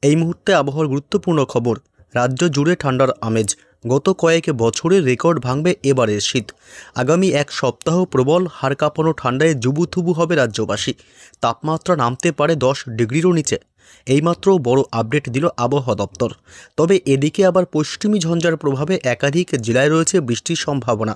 এই মুহূর্তে আবহাওয়ার গুরুত্বপূর্ণ খবর। রাজ্য জুড়ে ঠান্ডার আমেজ। গত কয়েক বছরের রেকর্ড ভাঙবে এবারের শীত। আগামী এক সপ্তাহ প্রবল হাড় কাঁপানো ঠান্ডায় জুবুথুবু হবে রাজ্যবাসী। তাপমাত্রা নামতে পারে 10 ডিগ্রিরও নিচে। এইমাত্র বড় আপডেট দিল আবহাওয়া দপ্তর। তবে এদিকে আবার পশ্চিমী ঝঞ্ঝার প্রভাবে একাধিক জেলায় রয়েছে বৃষ্টির সম্ভাবনা।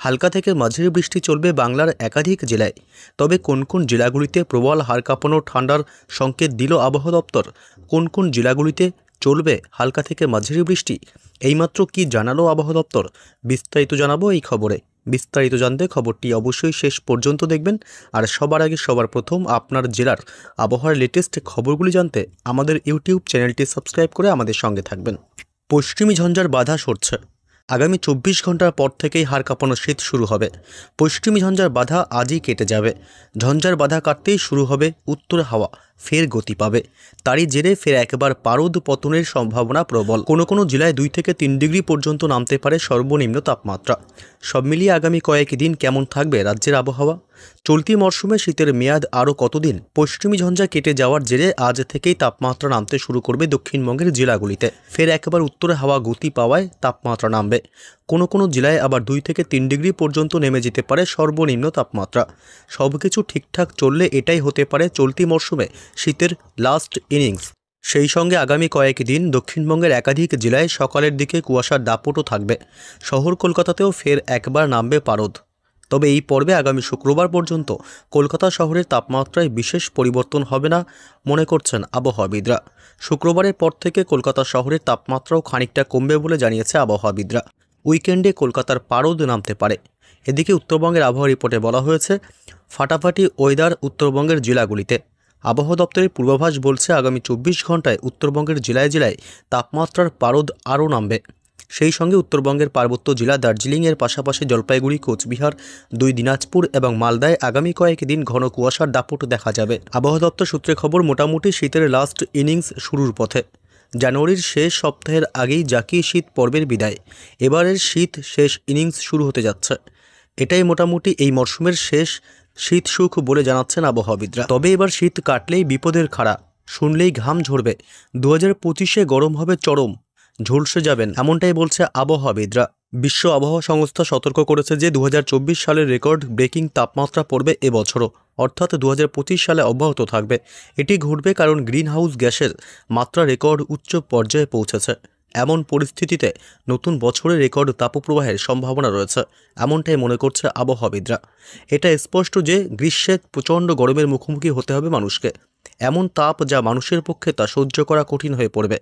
হালকা থেকে মাঝারি বৃষ্টি চলবে বাংলার একাধিক জেলায়। তবে কোন কোন জেলাগুলিতে প্রবল হাড় কাঁপানো ঠান্ডার সংকেত দিল আবহাওয়া দপ্তর, কোন কোন জেলাগুলিতে চলবে হালকা থেকে মাঝারি বৃষ্টি, এইমাত্র কি জানালো আবহাওয়া দপ্তর, বিস্তারিত জানাবো এই খবরে। বিস্তারিত জানতে খবরটি অবশ্যই শেষ পর্যন্ত দেখবেন। আর সবার আগে সবার প্রথম আপনার জেলার আবহাওয়ার লেটেস্ট খবরগুলি জানতে আমাদের ইউটিউব চ্যানেলটি সাবস্ক্রাইব করে আমাদের সঙ্গে থাকবেন। পশ্চিমী ঝঞ্ঝার বাধা সরছে। আগামী 24 ঘন্টার পর থেকেই হাড় কাঁপানো শীত শুরু হবে। পশ্চিমী ঝঞ্ঝার বাধা আজই কেটে যাবে। ঝঞ্ঝার বাধা কাটতেই শুরু হবে উত্তর হাওয়া ফের গতি পাবে। তারই জেরে ফের একবার পারদ পতনের সম্ভাবনা প্রবল। কোনো কোনো জেলায় 2 থেকে 3 ডিগ্রি পর্যন্ত নামতে পারে সর্বনিম্ন তাপমাত্রা। সব মিলিয়ে আগামী কয়েকদিন কেমন থাকবে রাজ্যের আবহাওয়া? চলতি মরশুমে শীতের মেয়াদ আরও কতদিন? পশ্চিমী ঝঞ্ঝা কেটে যাওয়ার জেরে আজ থেকেই তাপমাত্রা নামতে শুরু করবে দক্ষিণবঙ্গের জেলাগুলিতে। ফের একবার উত্তরে হাওয়া গতি পাওয়ায় তাপমাত্রা নামবে। কোনো কোনো জেলায় আবার 2 থেকে 3 ডিগ্রি পর্যন্ত নেমে যেতে পারে সর্বনিম্ন তাপমাত্রা। সব কিছু ঠিকঠাক চললে এটাই হতে পারে চলতি মরশুমে শীতের লাস্ট ইনিংস। সেই সঙ্গে আগামী কয়েকদিন দক্ষিণবঙ্গের একাধিক জেলায় সকালের দিকে কুয়াশার দাপটও থাকবে। শহর কলকাতাতেও ফের একবার নামবে পারদ। তবে এই পর্বে আগামী শুক্রবার পর্যন্ত কলকাতা শহরের তাপমাত্রায় বিশেষ পরিবর্তন হবে না মনে করছেন আবহাওয়াবিদরা। শুক্রবারের পর থেকে কলকাতা শহরের তাপমাত্রাও খানিকটা কমবে বলে জানিয়েছে আবহাওয়াবিদরা। উইকেন্ডে কলকাতার পারদ নামতে পারে। এদিকে উত্তরবঙ্গের আবহাওয়া রিপোর্টে বলা হয়েছে ফাটাফাটি ওয়েদার উত্তরবঙ্গের জেলাগুলিতে। আবহাওয়া দপ্তরের পূর্বাভাস বলছে আগামী 24 ঘন্টায় উত্তরবঙ্গের জেলায় জেলায় তাপমাত্রার পারদ আরও নামবে। সেই সঙ্গে উত্তরবঙ্গের পার্বত্য জেলা দার্জিলিংয়ের পাশাপাশি জলপাইগুড়ি, কোচবিহার, 2 দিনাজপুর এবং মালদায় আগামী কয়েকদিন ঘন কুয়াশার দাপট দেখা যাবে। আবহাওয়া দপ্তর সূত্রে খবর, মোটামুটি শীতের লাস্ট ইনিংস শুরুর পথে। জানুয়ারির শেষ সপ্তাহের আগেই জাকিয়ে শীত পর্বের বিদায়। এবারের শীত শেষ ইনিংস শুরু হতে যাচ্ছে। এটাই মোটামুটি এই মরশুমের শেষ শীত সুখ বলে জানাচ্ছেন আবহাওয়াবিদরা। তবে এবার শীত কাটলেই বিপদের খাড়া, শুনলেই ঘাম ঝরবে। 2025-এ গরম হবে চরম, ঝলসে যাবেন, এমনটাই বলছে আবহাওয়াবিদরা। বিশ্ব আবহাওয়া সংস্থা সতর্ক করেছে যে 2024 সালের রেকর্ড ব্রেকিং তাপমাত্রা পড়বে এবছরও, অর্থাৎ 2025 সালে অব্যাহত থাকবে। এটি ঘটবে কারণ গ্রিন হাউস গ্যাসের মাত্রা রেকর্ড উচ্চ পর্যায়ে পৌঁছেছে। এমন পরিস্থিতিতে নতুন বছরে রেকর্ড তাপপ্রবাহের সম্ভাবনা রয়েছে, এমনটাই মনে করছে আবহাওয়াবিদরা। এটা স্পষ্ট যে গ্রীষ্মে প্রচণ্ড গরমের মুখোমুখি হতে হবে মানুষকে। এমন তাপ যা মানুষের পক্ষে তা সহ্য করা কঠিন হয়ে পড়বে।